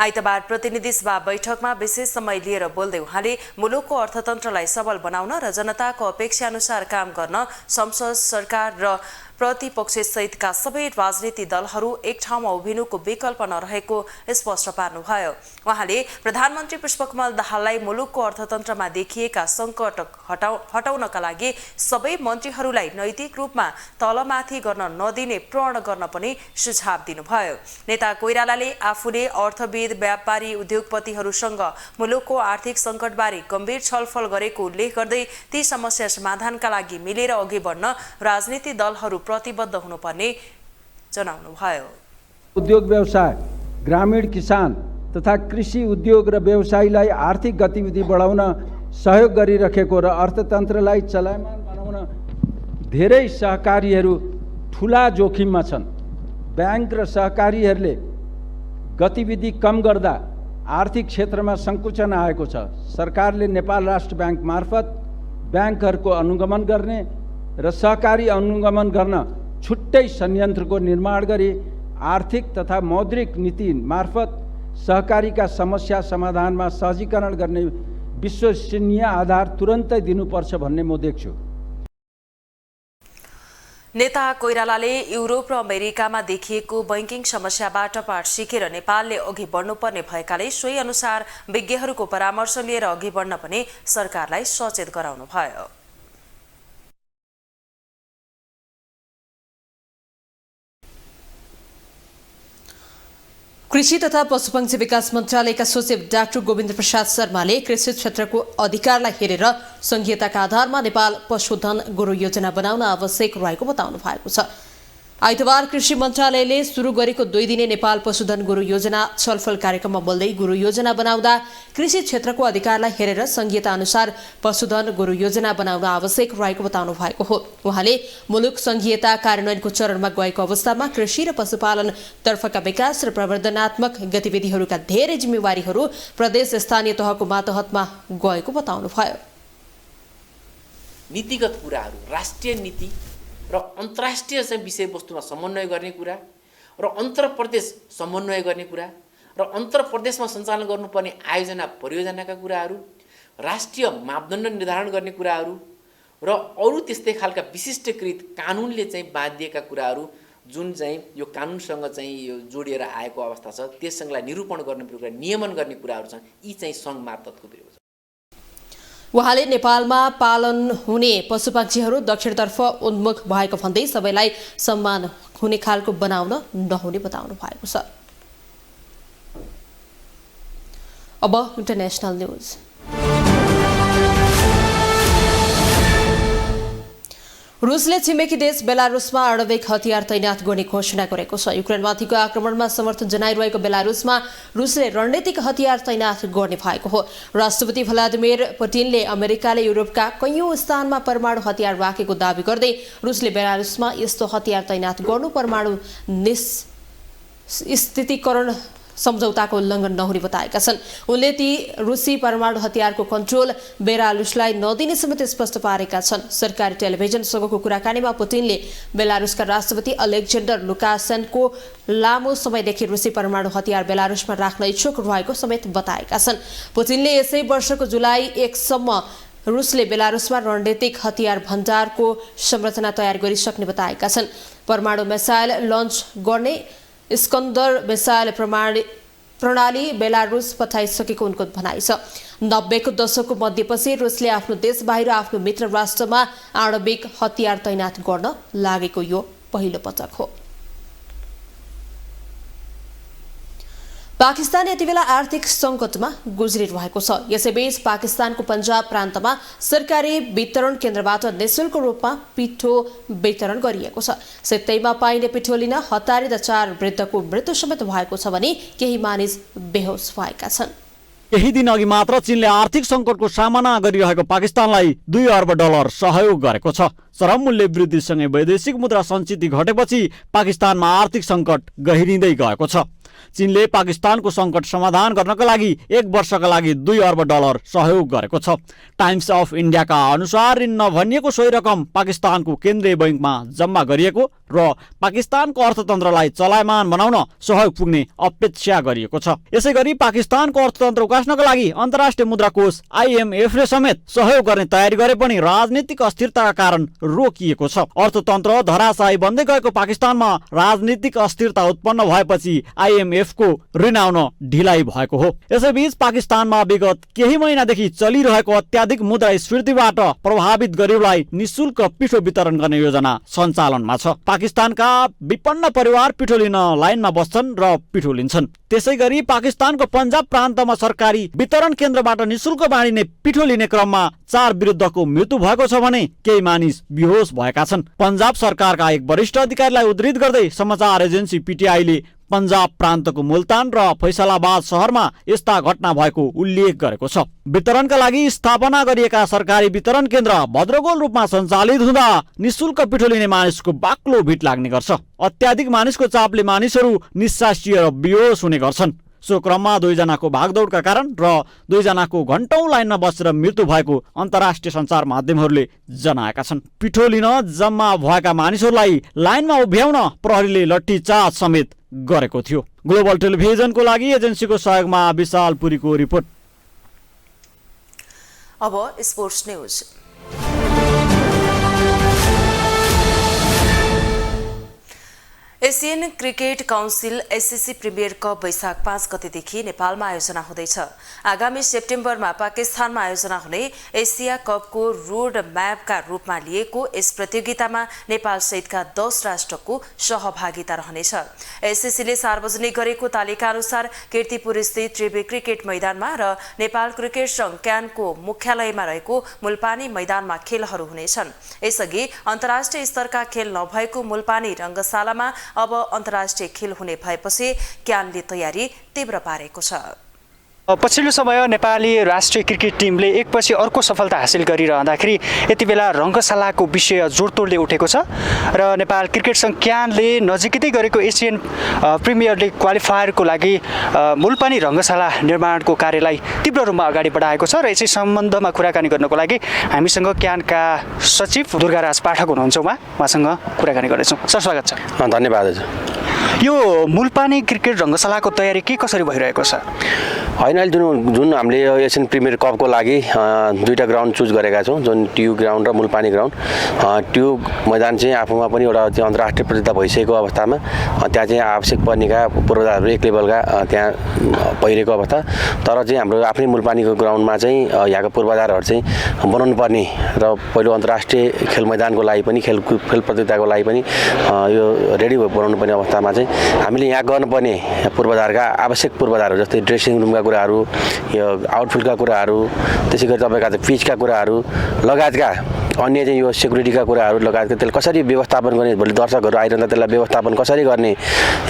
आइतबार प्रतिनिधि सभा बैठकमा विशेष समय लिएर बोल्दै उहाँले मुलुकको अर्थतन्त्रलाई सबल बनाउन र जनताको अपेक्षा अनुसार काम गर्न संसद, सरकार र प्रतिपक्ष सहितका सबै राजनीतिक दलहरू एक ठाउँमा उभिनुको विकल्प नरहेको स्पष्ट पार्नुभयो। उहाँले प्रधानमन्त्री पुष्पकमल दाहाललाई मुलुकको अर्थतन्त्रमा देखिएका संकट हटाउनका लागि सबै मन्त्रीहरूलाई नैतिक रूपमा तलमाथि गर्न नदिने प्रण गर्न पनि सुझाव दिनुभयो। नेता कोइरालाले आफूले अर्थविद, व्यापारी, उद्योगपतिहरूसँग मुलुकको आर्थिक संकटबारे गम्भीर छलफल गरेको उल्लेख गर्दै ती समस्या समाधानका लागि मिलेर अघि बढ्न राजनीतिक दलहरू प्रतिबद्ध हुनुपर्ने जनाउनुभयो। उद्योग व्यवसाय, ग्रामीण किसान तथा कृषि उद्योग र व्यवसायलाई आर्थिक गतिविधि बढाउन सहयोग गरिरहेको र अर्थतन्त्रलाई चलायमान बनाउन धेरै सहकारीहरू ठुला जोखिममा छन्। ब्याङ्क र सहकारीहरूले गतिविधि कम गर्दा आर्थिक क्षेत्रमा सङ्कुचन आएको छ। सरकारले नेपाल राष्ट्र ब्याङ्क मार्फत ब्याङ्कहरूको अनुगमन गर्ने र सहकारी अनुगमन गर्न छुट्टै संयन्त्रको निर्माण गरी आर्थिक तथा मौद्रिक नीति मार्फत सहकारीका समस्या समाधानमा सहजीकरण गर्ने विश्वसनीय आधार तुरन्तै दिनुपर्छ भन्ने म देख्छु। नेता कोइरालाले युरोप र अमेरिकामा देखिएको बैंकिङ समस्याबाट पाठ सिकेर नेपालले अघि बढ्नुपर्ने भएकाले सोही अनुसार विज्ञहरूको परामर्श लिएर अघि बढ्न पनि सरकारलाई सचेत गराउनुभयो। कृषि तथा पशुपक्षी विकास मन्त्रालयका सचिव डाक्टर गोविन्द प्रसाद शर्माले कृषि क्षेत्रको अधिकारलाई हेरेर संघीयताका आधारमा नेपाल पशुधन गुरु योजना बनाउन आवश्यक रहेको बताउनु भएको छ। आइतबार कृषि मन्त्रालयले सुरु गरेको 2 दिने नेपाल पशुधन गुरु योजना छलफल कार्यक्रममा बोल्दै गुरु योजना बनाउँदा कृषि क्षेत्रको अधिकारलाई हेरेर संघीयता अनुसार पशुधन गुरु योजना बनाउन आवश्यक रहेको बताउनु भएको हो। उहाँले मुलुक संघीयता कार्यान्वयनको चरणमा गएको अवस्थामा कृषि र पशुपालन तर्फका विकास र प्रवर्धनात्मक गतिविधिहरूका धेरै जिम्मेवारीहरू प्रदेश स्थानीय तहको मातहतमा गएको बताउनु भयो। नीतिगत कुराहरू, राष्ट्रिय नीति र अन्तर्राष्ट्रिय चाहिँ विषयवस्तुमा समन्वय गर्ने कुरा र अन्तर्प्रदेश समन्वय गर्ने कुरा र अन्तर्प्रदेशमा सञ्चालन गर्नुपर्ने आयोजना परियोजनाका कुराहरू, राष्ट्रिय मापदण्ड निर्धारण गर्ने कुराहरू र अरू त्यस्तै खालका विशिष्टकृत कानुनले चाहिँ बाँधिएका कुराहरू जुन चाहिँ यो कानुनसँग चाहिँ यो जोडिएर आएको अवस्था छ त्यससँगलाई निरूपण गर्ने कुरा नियमन गर्ने कुराहरू छन् यी चाहिँ सङ्घ मार्फतको प्रयोग छ। उहाँले नेपालमा पालन हुने पशुपक्षीहरू दक्षिणतर्फ उन्मुख भएको भन्दै सबैलाई सम्मान हुने खालको बनाउन नहुने बताउनु भएको छ। अब इन्टरनेशनल न्यूज। रुसले छिमेकी देश बेलारुसमा आणविक हतियार तैनात गर्ने घोषणा गरेको छ। युक्रेनमाथिको आक्रमणमा समर्थन जनाइरहेको बेलारुसमा रुसले रणनीतिक हतियार तैनात गर्ने भएको हो। राष्ट्रपति भ्लादिमिर पुटिनले अमेरिकाले युरोपका कैयौं स्थानमा परमाणु हतियार राखेको दावी गर्दै रुसले बेलारुसमा यस्तो हतियार तैनात गर्नु परमाणु निस्थितीकरण सम्झौताको उल्लङ्घन नहुने बताएका छन्। उनले ती रुसी परमाणु हतियारको कन्ट्रोल बेलारुसलाई नदिने समेत स्पष्ट पारेका छन्। सरकारी टेलिभिजनसँगको कुराकानीमा पुटिनले बेलारुसका राष्ट्रपति अलेक्जेन्डर लुकासेन्को लामो समयदेखि रुसी परमाणु हतियार बेलारुसमा राख्न इच्छुक रहेको समेत बताएका छन्। पुटिनले यसै वर्षको जुलाई 1 सम्म रुसले बेलारुसमा रणनीतिक हतियार भण्डारको संरचना तयार गरिसक्ने बताएका छन्। परमाणु मिसाइल लन्च गर्ने स्कन्दर मिसाइल प्रणाली बेलारुस पठाइसकेको उनको भनाइ छ। 90 को दशकको मध्यपछि रुसले आफ्नो देश बाहिर आफ्नो मित्र राष्ट्रमा आणविक हतियार तैनात गर्न लागेको यो पहिलो पटक हो। पाकिस्तान यति बेला आर्थिक सङ्कटमा गुज्रिरहेको छ। यसैबीच पाकिस्तानको पन्जाब प्रान्तमा सरकारी वितरण केन्द्रबाट निःशुल्क रूपमा पिठो वितरण गरिएको छ। सित्तैमा पाइने पिठो लिन हतारिँदा 4 वृद्धको मृत्यु समेत भएको छ भने केही मानिस बेहोस भएका छन्। केही दिन अघि मात्र चीनले आर्थिक सङ्कटको सामना गरिरहेको पाकिस्तानलाई $2 अर्ब सहयोग गरेको छ। चरम मूल्य वृद्धिसँगै वैदेशिक मुद्रा सञ्चित घटेपछि पाकिस्तानमा आर्थिक सङ्कट गहिरिँदै गएको छ। चीनले पाकिस्तानको सङ्कट समाधान गर्नका लागि 1 वर्षका लागि $2 अर्ब सहयोग गरेको छ। टाइम्स अफ इन्डियाका अनुसार ऋण नभनिएको सोही रकम पाकिस्तानको केन्द्रीय बैङ्कमा जम्मा गरिएको र पाकिस्तानको अर्थतन्त्रलाई चलायमान बनाउन सहयोग पुग्ने अपेक्षा गरिएको छ। यसैगरी पाकिस्तानको अर्थतन्त्र उकास्नका लागि अन्तर्राष्ट्रिय मुद्रा कोष IMFले समेत सहयोग गर्ने तयारी गरे पनि राजनीतिक अस्थिरताका कारण रोकिएको छ। अर्थतन्त्र धराशायी बन्दै गएको पाकिस्तानमा राजनीतिक अस्थिरता उत्पन्न भएपछि IMFको ऋण आउन ढिलाइ भएको हो। यसैबीच पाकिस्तानमा विगत केही महिनादेखि चलिरहेको अत्याधिक मुद्रास्फीतिबाट प्रभावित गरिबलाई निःशुल्क पिठो वितरण गर्ने योजना सञ्चालनमा छ। पाकिस्तानका विपन्न परिवार पिठो लिन लाइनमा बस्छन् र पिठो लिन्छन्। त्यसैगरी पाकिस्तानको पन्जाब प्रान्तमा सरकारी वितरण केन्द्रबाट निःशुल्क बाँडिने पिठो लिने क्रममा 4 वृद्धको मृत्यु भएको छ भने केही मानिस बेहोस भएका छन्। पन्जाब सरकारका एक वरिष्ठ अधिकारीलाई उद्धृत गर्दै समाचार एजेन्सी PTIले पन्जाब प्रान्तको मुल्तान र फैसलाबाद शहरमा यस्ता घटना भएको उल्लेख गरेको छ। वितरणका लागि स्थापना गरिएका सरकारी वितरण केन्द्र भद्रगोल रूपमा सञ्चालित हुँदा निःशुल्क पिठो लिने मानिसको बाक्लो भिड लाग्ने गर्छ। अत्याधिक मानिसको चापले मानिसहरू निस्सासिए र बेहोस हुने गर्छन्। सो क्रममा 2 जनाको भागदौडका कारण र 2 जनाको घण्टौं लाइनमा बसेर मृत्यु भएको अन्तर्राष्ट्रिय सञ्चार माध्यमहरूले जनाएका छन्। पिठो लिन जम्मा भएका मानिसहरूलाई लाइनमा उभ्याउन प्रहरीले लट्ठीचार्ज समेत गरेको थियो। ग्लोबल टेलिभिजनको लागि एजेन्सीको सहयोगमा विशाल पुरीको रिपोर्ट। अब sports news. Asian Cricket Council SCC Premier Cup Baishakh 5 गतेदेखि नेपालमा आयोजना हुँदैछ। आगामी सेप्टेम्बरमा पाकिस्तानमा आयोजना हुने एसिया कपको रोड म्यापका रूपमा लिएको यस प्रतियोगितामा नेपाल सहितका 10 राष्ट्रको सहभागिता रहनेछ। SCCले सार्वजनिक गरेको तालिका अनुसार कीर्तिपुर स्थित त्रिवे क्रिकेट मैदानमा र नेपाल क्रिकेट संघ क्यानको मुख्यालयमा रहेको मुलपानी मैदानमा खेलहरू हुनेछन्। यसअघि अन्तर्राष्ट्रिय स्तरका खेल नभएको मुलपानी रङ्गशालामा अब अन्तर्राष्ट्रिय खेल हुने भएपछि क्यानले तयारी तीव्र पारेको छ। पछिल्लो समय नेपाली राष्ट्रिय क्रिकेट टिमले एकपछि अर्को सफलता हासिल गरिरहँदाखेरि यति बेला रङ्गशालाको विषय जोडतोडले उठेको छ र नेपाल क्रिकेट संघ क्यानले नजिकै गरेको एसियन प्रिमियर लिग क्वालिफायरको लागि मुलपानी रङ्गशाला निर्माणको कार्यलाई तीव्र रूपमा अगाडि बढाएको छ र यसै सम्बन्धमा कुराकानी गर्नको लागि हामीसँग क्यानका सचिव दुर्गाराज पाठक हुनुहुन्छ। उहाँसँग कुराकानी गर्दैछौँ। सर स्वागत छ। धन्यवाद। यो मुलपानी क्रिकेट रङ्गशालाको तयारी के कसरी भइरहेको छ? होइन अहिले जुन हामीले एसियन प्रिमियर कपको लागि दुईवटा ग्राउन्ड चुज गरेका छौँ, जुन ट्यु ग्राउन्ड र मुलपानी ग्राउन्ड। ट्यु मैदान चाहिँ आफूमा पनि एउटा त्यो अन्तर्राष्ट्रिय प्रतियोगिता भइसकेको अवस्थामा त्यहाँ चाहिँ आवश्यक पर्नेका पूर्वाधारहरू एक लेभलका त्यहाँ भइरहेको अवस्था। तर चाहिँ हाम्रो आफ्नै मुलपानीको ग्राउन्डमा चाहिँ यहाँको पूर्वाधारहरू चाहिँ बनाउनु पर्ने र पहिलो अन्तर्राष्ट्रिय खेल मैदानको लागि पनि खेल प्रतियोगिताको लागि पनि यो रेडी बनाउनु पर्ने अवस्थामा चाहिँ हामीले यहाँ गर्नुपर्ने पूर्वाधारका आवश्यक पूर्वाधारहरू जस्तै ड्रेसिङ रुमका कुराहरू, यो आउटफिल्डका कुराहरू, त्यसै गरी तपाईँका पिचका कुराहरू लगायतका अन्य चाहिँ यो सेक्युरिटीका कुराहरू लगायतका त्यसलाई कसरी व्यवस्थापन गर्ने, भोलि दर्शकहरू आइरहँदा त्यसलाई व्यवस्थापन कसरी गर्ने,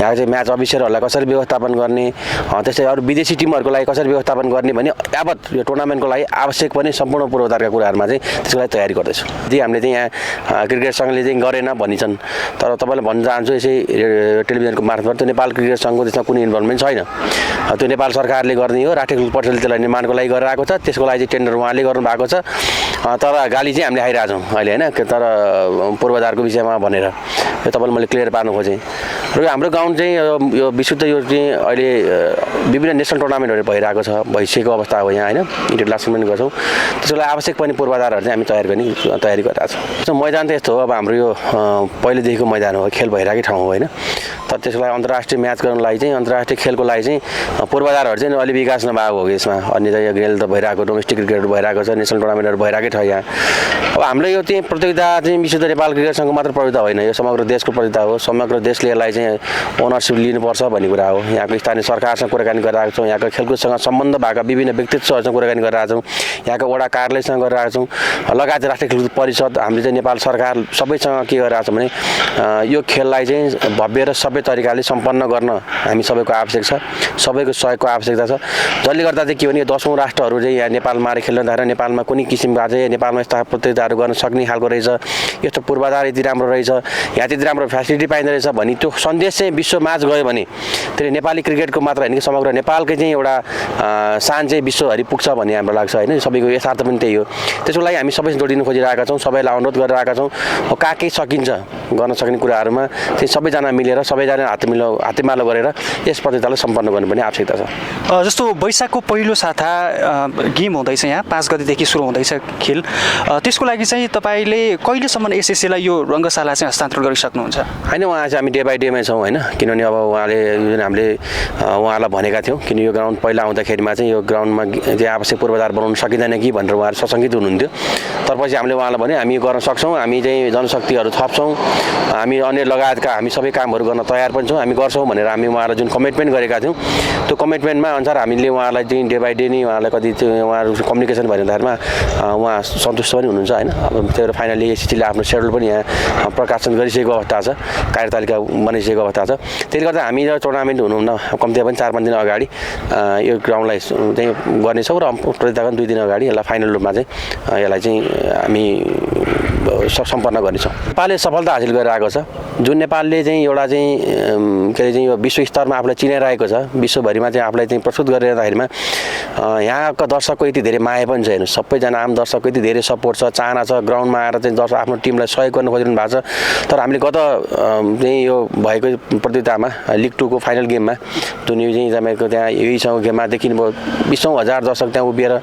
यहाँ चाहिँ म्याच अफिसरहरूलाई कसरी व्यवस्थापन गर्ने, त्यस्तै अरू विदेशी टिमहरूको लागि कसरी व्यवस्थापन गर्ने भन्ने यावत यो टुर्नामेन्टको लागि आवश्यक पनि सम्पूर्ण पूर्वाधारका कुराहरूमा चाहिँ त्यसको लागि तयारी गर्दैछौँ। यदि हामीले चाहिँ यहाँ क्रिकेट सङ्घले चाहिँ गरेन भनिन्छन्, तर तपाईँलाई भन्न चाहन्छु यसै टेलिभिजनको मार्फत त्यो नेपाल क्रिकेट सङ्घको त्यसमा कुनै इन्भल्भमेन्ट छैन। त्यो नेपाल सरकारले गर्ने हो, राष्ट्रिय क्रिकेट परिषदले त्यसलाई निर्माणको लागि गरेर आएको छ, त्यसको लागि चाहिँ टेन्डर उहाँले गर्नु भएको छ। तर गाली चाहिँ हामीले खाइरहेको छौँ अहिले होइन, तर पूर्वाधारको विषयमा भनेर यो तपाईँलाई मैले क्लियर पार्नु खोजेँ। र हाम्रो गाउँ चाहिँ यो विशुद्ध यो चाहिँ अहिले विभिन्न नेसनल टुर्नामेन्टहरू भइरहेको छ, भइसकेको अवस्था हो यहाँ होइन, इन्टरनेसनल पनि गर्छौँ। त्यसको लागि आवश्यक पनि पूर्वाधारहरू चाहिँ हामी तयारी गरिरहेको छौँ। मैदान त यस्तो हो, अब हाम्रो यो पहिलेदेखिको मैदान हो, खेल भइरहेकै ठाउँ हो होइन, तर त्यसको लागि अन्तर्राष्ट्रिय म्याच गर्नको लागि चाहिँ अन्तर्राष्ट्रिय खेलको लागि चाहिँ पूर्वाधारहरू चाहिँ अलि विकास नभएको हो। यसमा अन्य चाहिँ खेल त भइरहेको, डोमेस्टिक क्रिकेटहरू भइरहेको छ, नेसनल टुर्नामेन्टहरू भइरहेकै छ यहाँ। अब हाम्रो यो चाहिँ प्रतियोगिता चाहिँ विशुद्ध नेपाल क्रिकेट सङ्घको मात्र प्रतियोगिता होइन, यो समग्र देशको प्रतियोगिता हो। समग्र देशले यसलाई चाहिँ ओनरसिप लिनुपर्छ भन्ने कुरा हो। यहाँको स्थानीय सरकारसँग कुराकानी गरिरहेको छौँ, यहाँको खेलकुदसँग सम्बन्ध भएका विभिन्न व्यक्तित्वहरूसँग कुराकानी गरिरहेको छौँ, यहाँको वडा कार्यालयसँग गरिरहेको छौँ, लगायत राष्ट्रिय खेलकुद परिषद, हामीले चाहिँ नेपाल सरकार सबैसँग के गरिरहेको छौँ भने यो खेललाई चाहिँ भव्य र सबै तरिकाले सम्पन्न गर्न हामी सबैको आवश्यक छ, सबैको सहयोगको आवश्यकता छ। जसले गर्दा चाहिँ के भने 10औँ राष्ट्रहरू चाहिँ यहाँ नेपालमा आएर खेल्न थालेर नेपालमा कुनै किसिमका चाहिँ नेपालमा यस्ता प्रतियोगिताहरू गर्न सक्ने खालको रहेछ, यस्तो पूर्वाधार यति राम्रो रहेछ, यहाँ त्यति राम्रो फ्यासिलिटी पाइँदो रहेछ भन्ने त्यो सन्देश चाहिँ विश्वमाझ गयो भने त्यसले नेपाली क्रिकेटको मात्र होइन कि समग्र नेपालकै चाहिँ एउटा सान चाहिँ विश्वभरि पुग्छ भन्ने हाम्रो लाग्छ होइन। सबैको यथार्थ पनि त्यही हो। त्यसको लागि हामी सबैसँग जोडिनु खोजिरहेका छौँ, सबैलाई अनुरोध गरिरहेका छौँ। कहाँ के सकिन्छ गर्न सक्ने कुराहरूमा चाहिँ सबैजना मिलेर सबैजना हातेमालो गरेर यस प्रतियोगितालाई सम्पन्न गर्नुपर्ने आवश्यकता छ। जस्तो वैशाखको पहिलो साता गेम हुँदैछ, यहाँ 5 गतेदेखि सुरु हुँदैछ खेल, त्यसको लागि चाहिँ तपाईँले कहिलेसम्म एसएससीलाई यो रङ्गशाला चाहिँ हस्तान्तरण गरिसक्नुहुन्छ? होइन, उहाँ चाहिँ हामी डे बाई डेमै छौँ होइन, किनभने अब उहाँले जुन हामीले उहाँलाई भनेका थियौँ, किन यो ग्राउन्ड पहिला आउँदाखेरिमा चाहिँ यो ग्राउन्डमा चाहिँ आवश्यक पूर्वाधार बनाउन सकिँदैन कि भनेर उहाँहरू सशङ्कित हुनुहुन्थ्यो। तर पछि हामीले उहाँलाई भने हामी गर्न सक्छौँ, हामी चाहिँ जनशक्तिहरू थप्छौँ, हामी अन्य लगायतका हामी सबै कामहरू गर्न तयार पनि छौँ, हामी गर्छौँ भनेर हामी उहाँलाई जुन कमिटमेन्ट गरेका थियौँ त्यो कमिटमेन्टमा अनुसार हामीले उहाँलाई चाहिँ डे बाई डे नै उहाँलाई कति उहाँहरू कम्युनिकेसन भइरहँदाखेरिमा उहाँ सन्तुष्ट पनि हुनुहुन्छ होइन। अब त्यो फाइनली एसएससीले आफ्नो सेड्युल पनि यहाँ प्रकाशन गरिसकेको अवस्था छ, कार्यतालिका बनाइसकेको अवस्था छ। त्यसले गर्दा हामी टुर्नामेन्ट हुनुहुन्न कम्तीमा पनि 4-5 दिन अगाडि यो ग्राउन्डलाई चाहिँ गर्नेछौँ र प्रतियोगिताको 2 दिन अगाडि यसलाई फाइनल रूपमा चाहिँ यसलाई चाहिँ हामी सम्पन्न गर्नेछौँ। नेपालले सफलता हासिल गरेर आएको छ, जुन नेपालले चाहिँ एउटा चाहिँ के अरे चाहिँ यो विश्व स्तरमा आफूलाई चिनाइरहेको छ, विश्वभरिमा चाहिँ आफूलाई चाहिँ प्रस्तुत गरिरहँदाखेरिमा यहाँका दर्शकको यति धेरै माया पनि छ हेर्नु, सबैजना आम दर्शकको यति धेरै सपोर्ट छ, चाहना छ, ग्राउन्डमा आएर चाहिँ दर्शक आफ्नो टिमलाई सहयोग गर्न खोजिरहनु भएको छ। तर हामीले गत चाहिँ यो भएको प्रतियोगितामा लिग 2 को फाइनल गेममा जुन यो चाहिँ तपाईँको त्यहाँ यहीसँग गेममा देखिनुभयो 20,000 दर्शक त्यहाँ उभिएर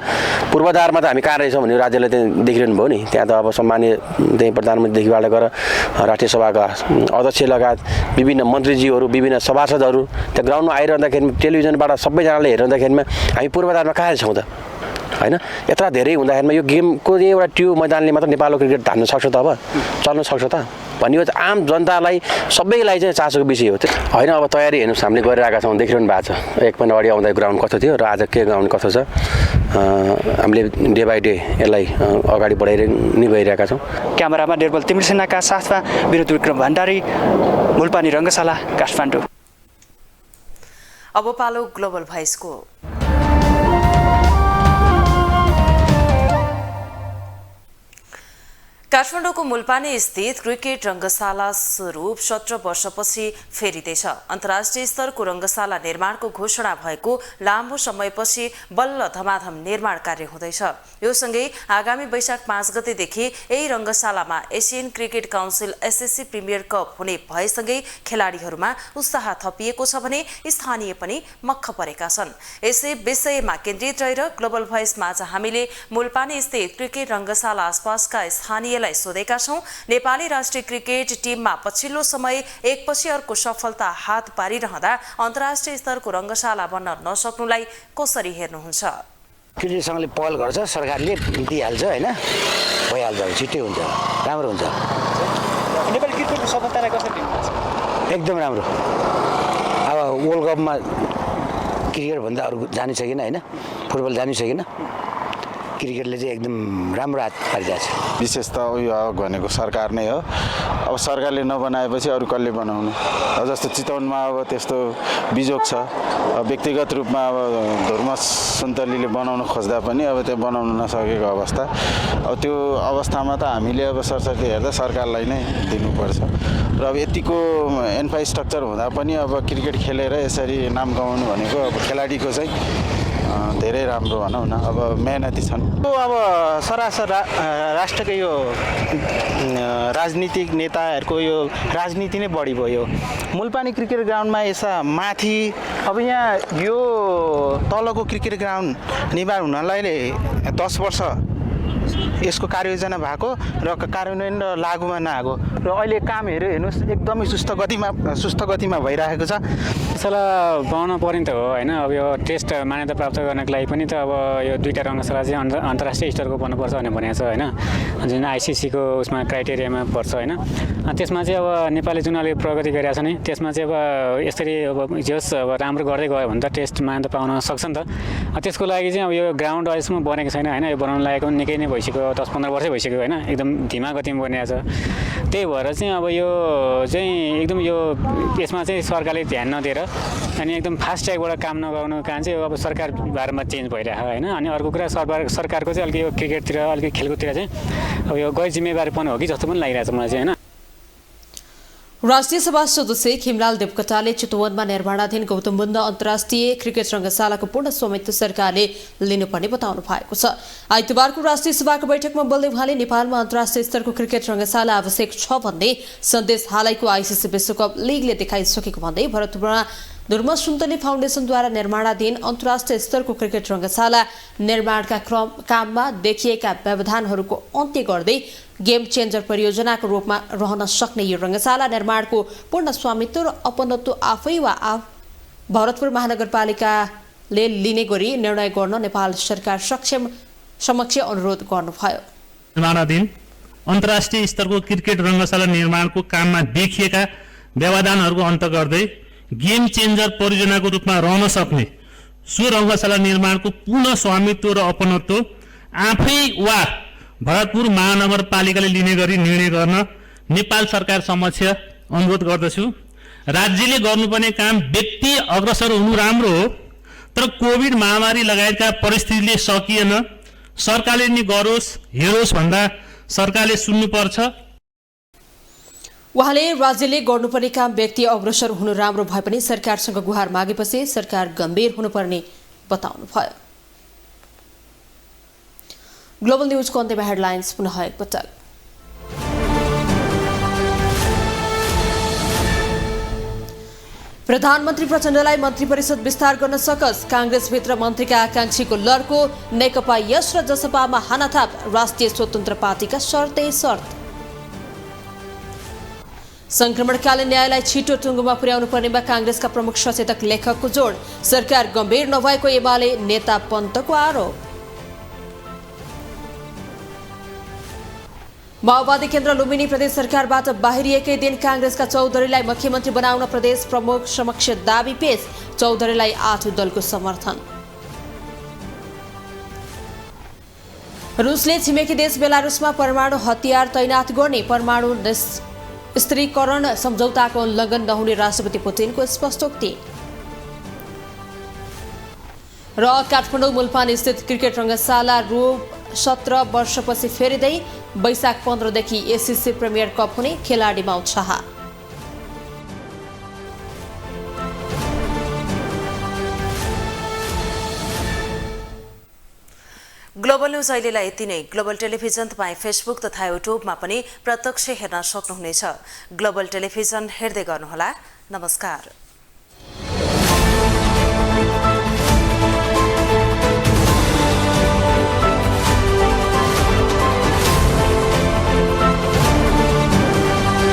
पूर्वाधारमा त हामी कहाँ रहेछौँ भने राज्यलाई त्यहाँ देखिरहनु भयो नि। त्यहाँ त अब सम्मानीय त्यही प्रधानमन्त्रीदेखिबाट गएर राष्ट्रिय सभाका अध्यक्ष लगायत विभिन्न मन्त्रीजीहरू, विभिन्न सभासदहरू त्यहाँ ग्राउन्डमा आइरहँदाखेरि टेलिभिजनबाट सबैजनाले हेर्दाखेरिमा हामी पूर्वाधारमा कहाँ छौँ त होइन। यत्र धेरै हुँदाखेरिमा यो गेमको चाहिँ एउटा ट्यु मैदानले मात्र नेपालको क्रिकेट धान्न सक्छ त, अब चल्न सक्छ त भन्ने यो आम जनतालाई सबैलाई चाहिँ चासोको विषय हो होइन। अब तयारी हेर्नुहोस् हामीले गरिरहेका छौँ, देखिरहनु भएको छ। एक महिना अगाडि आउँदा ग्राउन्ड कस्तो थियो र आज के ग्राउन्ड कस्तो छ, हामीले डे बाई डे यसलाई अगाडि बढाइ नै गइरहेका छौँ। क्यामेरामा निर्मल तिमिरसेनाका साथमा विनोद विक्रम भण्डारी, मुलपानी रङ्गशाला, काठमाडौँ। अब पालो ग्लोबल भोइसको। काठमाडौँको मुलपानी स्थित क्रिकेट रङ्गशाला स्वरूप 17 वर्षपछि फेरिँदैछ। अन्तर्राष्ट्रिय स्तरको रङ्गशाला निर्माणको घोषणा भएको लामो समयपछि बल्ल धमाधम निर्माण कार्य हुँदैछ। यो सँगै आगामी वैशाख 5 गतेदेखि यही रङ्गशालामा Asian Cricket Council SSC Premier Cup हुने भएसँगै खेलाडीहरूमा उत्साह थपिएको छ भने स्थानीय पनि मक्ख परेका छन्। यसै विषयमा केन्द्रित रहेर ग्लोबल भोइसमा आज हामीले मुलपानी स्थित क्रिकेट रङ्गशाला आसपासका स्थानीय सोधेका छौं। नेपाली राष्ट्रिय क्रिकेट टिममा पछिल्लो समय एकपछि अर्को सफलता हात पारिरहँदा अन्तर्राष्ट्रिय स्तरको रङ्गशाला बन्न नसक्नुलाई कसरी हेर्नुहुन्छ? क्रिकेट संघले पहल गर्छ, सरकारले दिइहाल्छ हैन, भइहाल्छ, छिट्टै हुन्छ, राम्रो हुन्छ। नेपाली क्रिकेटको सफलतालाई कसरी लिनुहुन्छ? एकदम राम्रो। अब वर्ल्ड कपमा क्रिकेट भन्दा अरु जानु सकेन हैन, फुटबल जानु सकेन, क्रिकेटले चाहिँ एकदम राम्रो हात पारिरहेको छ। विशेष त अभिभावक भनेको सरकार नै हो। अब सरकारले नबनाएपछि अरू कसले बनाउने? अब जस्तो चितवनमा अब त्यस्तो बिजोग छ। व्यक्तिगत रूपमा अब धर्म सन्तलीले बनाउन खोज्दा पनि अब त्यो बनाउन नसकेको अवस्था। अब त्यो अवस्थामा त हामीले अब सरसर्ती हेर्दा सरकारलाई नै दिनुपर्छ। र अब यतिको इन्फ्रास्ट्रक्चर हुँदा पनि अब क्रिकेट खेलेर यसरी नाम कमाउनु भनेको अब खेलाडीको चाहिँ धेरै राम्रो भनौँ न, अब मेहनती छन्। अब सरासर राष्ट्रकै यो राजनीतिक नेताहरूको यो राजनीति नै बढी भयो। मुलपानी क्रिकेट ग्राउन्डमा यसा माथि अब यहाँ यो तलको क्रिकेट ग्राउन्ड निर्माण हुनलाई 10 वर्ष यसको कार्ययोजना भएको र कार्यान्वयन र लागुमा नआएको र अहिले कामहरू हेर्नुहोस् एकदमै सुस्त गतिमा भइरहेको छ। रङ्गशाला बनाउन पर्ने त हो होइन। अब यो टेस्ट मान्यता प्राप्त गर्नको लागि पनि त अब यो दुईवटा रङ्गशाला चाहिँ अन्तर्राष्ट्रिय स्तरको बन्नुपर्छ भनेर भनेको छ होइन, जुन आइसिसीको उसमा क्राइटेरियामा पर्छ होइन। त्यसमा चाहिँ अब नेपालले जुन अहिले प्रगति गरिरहेको छ नि, त्यसमा चाहिँ अब यसरी अब जस अब राम्रो गर्दै गयो भने त टेस्ट मान्यता पाउन सक्छ नि त। त्यसको लागि चाहिँ अब यो ग्राउन्ड अहिलेसम्म बनेको छैन होइन। यो बनाउन लागेको निकै नै भइसक्यो, 10-15 वर्षै भइसक्यो होइन। एकदम धिमा गतिमा बनिएको छ। त्यही भएर चाहिँ अब यो चाहिँ एकदम यो यसमा चाहिँ सरकारले ध्यान नदिएर अनि एकदम फास्ट ट्र्याकबाट काम नगर्नु कारण चाहिँ अब सरकार बारेमा चेन्ज भइरहेको होइन। अनि अर्को कुरा सरकारको चाहिँ अलिकति यो क्रिकेटतिर अलिकति खेलकुदतिर चाहिँ अब यो गैर जिम्मेवारीपन हो कि जस्तो पनि लागिरहेको छ मलाई चाहिँ होइन। राष्ट्रिय सभा सदस्य खिमलाल देवकोटाले चितवनमा निर्माणाधीन गौतम बुद्ध अन्तर्राष्ट्रिय क्रिकेट रङ्गशालाको पूर्ण स्वामित्व सरकारले लिनुपर्ने बताउनु भएको छ। आइतबारको राष्ट्रिय सभाको बैठकमा बोल्दै उहाँले नेपालमा अन्तर्राष्ट्रिय स्तरको क्रिकेट रङ्गशाला आवश्यक छ भन्ने सन्देश हालैको आइसिसी विश्वकप लिगले देखाइसकेको भन्दै भरतपुरमा धर्म सुन्तली फाउन्डेसनद्वारा निर्माणाधीन अन्तर्राष्ट्रिय स्तरको क्रिकेट रङ्गशाला निर्माणका काममा देखिएका व्यवधानहरूको अन्त्य गर्दै गेम चेन्जर परियोजनाको रूपमा रहन सक्ने यो रङ्गशाला निर्माणको पूर्ण स्वामित्व र अपनत्व आफै वा भरतपुर महानगरपालिकाले लिने गरी निर्णय गर्न नेपाल सरकार समक्ष अनुरोध गर्नुभयो। निर्माणाधीन अन्तर्राष्ट्रिय स्तरको क्रिकेट रङ्गशाला निर्माणको काममा देखिएका व्यवधानहरूको अन्त्य गर्दै गेम चेन्जर परियोजनाको रूपमा रहन सक्ने सो रङ्गशाला निर्माणको पूर्ण स्वामित्व र अपनत्व आफै वा भरतपुर महानगरपालिकाले लिने गरी निर्णय गर्न नेपाल सरकार समक्ष अनुरोध गर्दछु। राज्यले गर्नुपर्ने काम व्यक्ति अग्रसर हुनु राम्रो हो, तर कोभिड महामारी लगायतका परिस्थितिले सकिएन। सरकारले नि गरोस् हेरोस् भन्दा सरकारले सुन्नुपर्छ। उहाँले राज्यले गर्नुपर्ने काम व्यक्ति अग्रसर हुनु राम्रो भए पनि सरकारसँग गुहार मागेपछि सरकार गम्भीर हुनुपर्ने बताउनुभयो। ग्लोबल न्यूजको अन्त्यमा हेडलाइन्स पुनः एकपटक। प्रधानमन्त्री प्रचण्डलाई मन्त्री परिषद विस्तार गर्न सकस, कांग्रेसभित्र मन्त्रीका आकांक्षीको लड्को, नेकपा यस र जसपामा हानाथाप, राष्ट्रिय स्वतन्त्र पार्टीका शर्तै शर्त। संक्रमणकालीन न्यायलाई छिटो टुङ्गोमा पुर्याउनु पर्नेमा कांग्रेसका प्रमुख सचेतक लेखकको जोड, सरकार गम्भीर नभएको एमाले नेता पन्तको आरोप। माओवादी केन्द्र लुम्बिनी प्रदेश सरकारबाट बाहिरिएकै दिन कांग्रेसका चौधरीलाई मुख्यमन्त्री बनाउन प्रदेश प्रमुख समक्ष दाबी पेश, चौधरीलाई 8 दलको समर्थन। रुसले छिमेकी देश बेलारुसमा परमाणु हतियार तैनात गर्ने, परमाणु स्थिरीकरण सम्झौताको उल्लङ्घन नहुने राष्ट्रपति पुतिनको स्पष्टोक्ति। र काठमाडौँ मुलपानी स्थित क्रिकेट रङ्गशाला 17 वर्षपछि फेरिँदै वैशाख 15 देखि एसीसी प्रिमियर कप हुने खेलाडीमा उत्साह। ग्लोबल न्यूज अहिलेलाई यति नै। ग्लोबल टेलिभिजन तपाईँ फेसबुक तथा युट्युबमा पनि प्रत्यक्ष हेर्न सक्नुहुनेछ। ग्लोबल टेलिभिजन हेर्दै गर्नुहोला। नमस्कार।